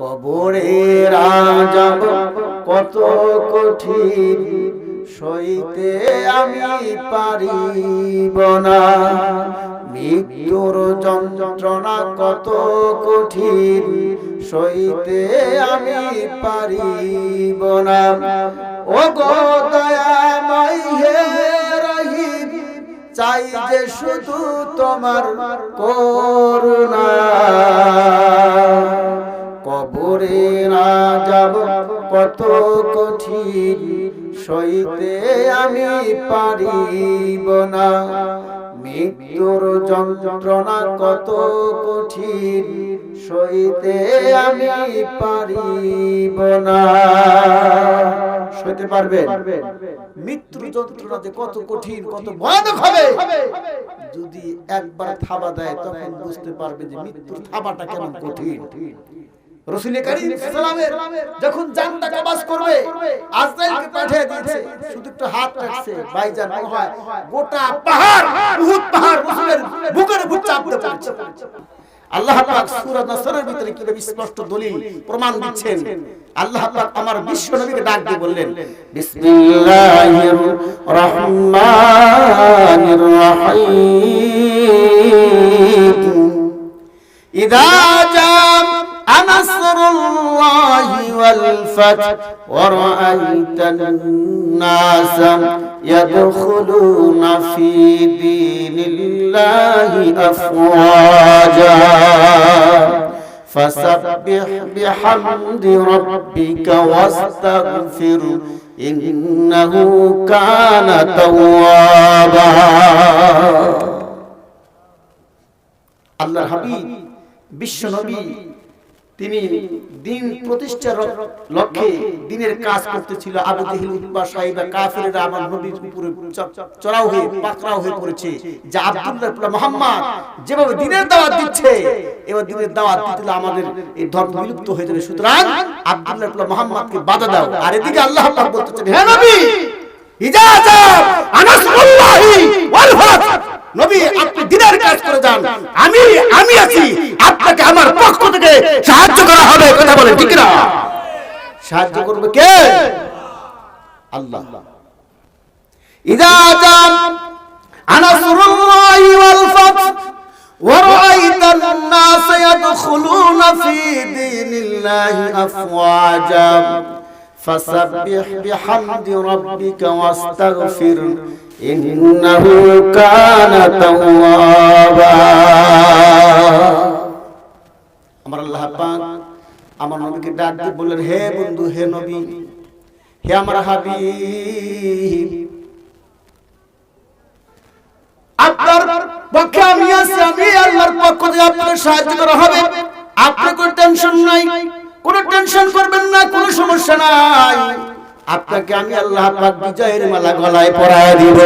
কবরের আযাব কত কঠিন, সইতে আমি পারিব না। মৃত্যুর যন্ত্রণা কত কঠিন, সইতে আমি পারিব না। ও গো দয়াময় হে রহিম, চাই যে শুধু তোমার করুণা। কবরের আযাব কত কঠিন, সইতে আমি পারিব না। মৃত্যুর যন্ত্রণা কত কঠিন, সইতে আমি পারিব না। সইতে পারবেন? মৃত্যুর যন্ত্রণা যে কত কঠিন, কত ভয়ানক হবে, যদি একবার থাবা দেয় তখন বুঝতে পারবে যে মৃত্যুর থাবাটা কেমন কঠিন। রাসূল কারীম সাল্লাল্লাহু আলাইহি ওয়াসাল্লাম যখন জানটা কবাজ করবে, আজরাইলকে পাঠিয়ে দিয়েছে, শুধু একটু হাত রাখছে, ভাইজান মনে হয় গোটা পাহাড়, উহুদ পাহাড় রাসূলের বুকের উপর চাপতে পারছে। আল্লাহ পাক সূরা নাসরের ভিতরে কিভাবে স্পষ্ট দলিল প্রমাণ দিচ্ছেন। আল্লাহ পাক আমার বিশ্ব নবীকে ডাক দিয়ে বললেন, বিসমিল্লাহির রহমানির রহিম, ইযা জাম নাসরুল্লাহি ওয়াল ফাতহ ওয়া রাআইতান নাসা ইয়াদখুলুনা ফি দীনিল্লাহি আফওয়াজা ফাসাব্বিহ বিহামদি রাব্বিকা ওয়াস্তাগফির ইন্নাহু কানা তাওয়াবা। আল্লাহর হাবিব বিশ্ব নবী তিনি দিন প্রতিষ্ঠার লক্ষ্যে দিনের কাজ করতেছিল। আবু জেহেল, উতবা, সাইবা, কাফিররা আমার নবীর উপরে চড়াও হয়ে পাকড়াও হয়ে পড়েছে যে আব্দুল্লাহ ইবনে মুহাম্মদ যেভাবে দিনের দাওয়াত দিচ্ছে, এবার দিনের দাওয়াত দিলে আমাদের এই ধর্ম বিলুপ্ত হয়ে যাবে, সুতরাং আব্দুল্লাহ ইবনে মুহাম্মদকে বাধা দাও। আর এদিকে আল্লাহ পাক বলতেছেন, হে নবী, ইজাজা আনাসুল্লাহি ওয়াল ফাতহ, নবী আপনি দিনের কাজ করে যান, আমি আছি, আপনাকে আমার পক্ষ থেকে সাহায্য করা হবে। কথা বলেন ঠিক না? সাহায্য করবে কে? আল্লাহ। ইজাজা আনাসুল্লাহি ওয়াল ফাতহ ওয়া রাআইতান নাস ইয়াদখুলুনা ফি দীনিল্লাহি আফওয়াজা ফাসাব্বিহ বিহামদি রাব্বিকা ওয়াস্তাগফির ইন্নাহু কানা তাওয়াবা। আমার আল্লাহ পাক আমার নবীকে ডাক দিয়ে বললেন, হে বন্ধু, হে নবী, হে আমার হাবিব, আপনার পক্ষে আমি আছি, আমি আল্লাহর পক্ষ থেকে আপনাকে সাহায্য করা হবে। আপনি কোনো টেনশন নাই, কোনো টেনশন করবেন না, কোনো সমস্যা নাই। আপনাকে আমি আল্লাহ পাক বিজয়ের মালা গলায় পরায় দিব।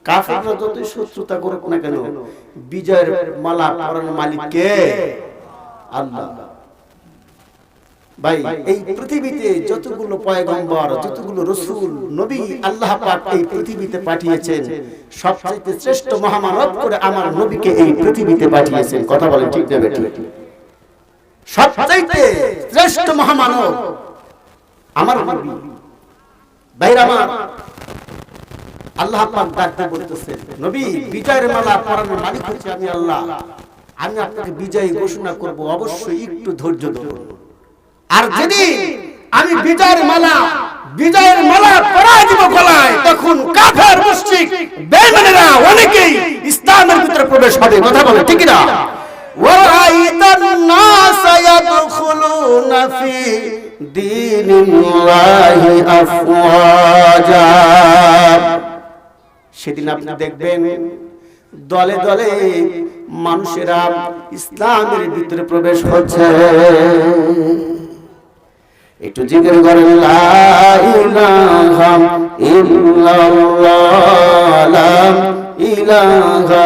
কাফিররা যত শত্রুতা করুক না কেন, বিজয়ের মালা পরানোর মালিক কে? আল্লাহ। ভাই, এই পৃথিবীতে যতগুলো পয়গম্বর, যতগুলো রাসূল, নবী আল্লাহ পাক এই পৃথিবীতে পাঠিয়েছেন, সবচেয়ে শ্রেষ্ঠ মহামানব করে আমার নবীকে এই পৃথিবীতে পাঠিয়েছেন। কথা বলেন ঠিক না বেঠিক? সবচেয়ে শ্রেষ্ঠ মহামানব আমার নবী। ভাইরা আমার, আল্লাহ পাক ডাকতে বলতেছেন, নবী বিজয়ের মালা পরানোর মালিক হচ্ছে আমি আল্লাহ, আমি আপনাকে বিজয় ঘোষণা করব, অবশ্যই একটু ধৈর্য ধরুন। আর যদি আমি বিজয়ের মালা পরায় দিব গলায়, তখন কাফের মুশরিক বেঈমানেরা অনেকেই ইসলামের ভিতরে প্রবেশ হবে। কথা বলে ঠিক না? ওয়ারাইতান নাস ইয়াদখুলুনা ফি দীনিল্লাহি আফওয়াজা, সেদিন আপনি দেখবেন দলে দলে মানুষেরা ইসলামের ভিতরে প্রবেশ হচ্ছে। একটু জিকির করেন, লা ইলাহা ইল্লাল্লাহ, লা ইলাহা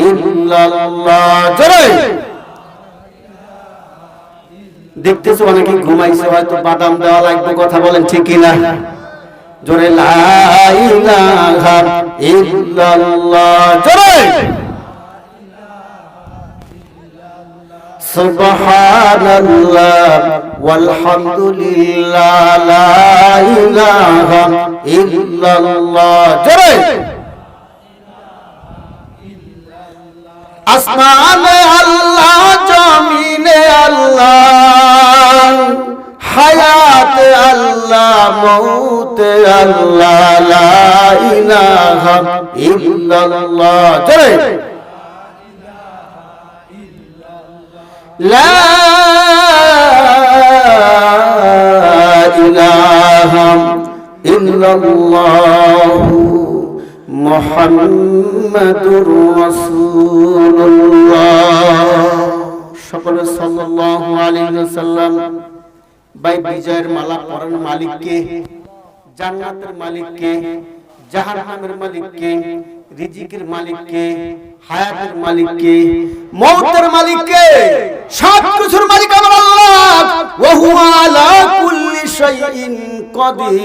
ইল্লাল্লাহ। জোরে দেখতেছো অনেকে ঘুমাইছে, হয়তো বাদাম দেওয়া লাগবে। কথা বলেন ঠিক কিনা? জোরে লা ইলাহা ইল্লাল্লাহ, জোরে সুবহানাল্লাহ ওয়ালহামদুলিল্লাহ লা ইলাহা ইল্লাল্লাহ। জোরে আসমানে আল্লাহ, জমিনে আল্লাহ, হায়াতে আল্লাহ, মৌতে আল্লাহ, লা ইলাহা ইল্লাল্লাহ। জোরে লা ইলাহা ইল্লাল্লাহ মুহাম্মাদুর রাসূলুল্লাহ। সকলে সাল্লাল্লাহু আলাইহি ওয়াসাল্লাম। ভাই, বিজয়ের মালা পরার মালিক কে? জান্নাতের মালিক কে? জাহান্নামের মালিক কে? রিজিকের মালিক কে? হায়াতের মালিক কে? মওতের মালিক কে? সব কিছুর মালিক আমার আল্লাহ। ওয়া হুয়া আলা কুল্লি শাইইন কাদির।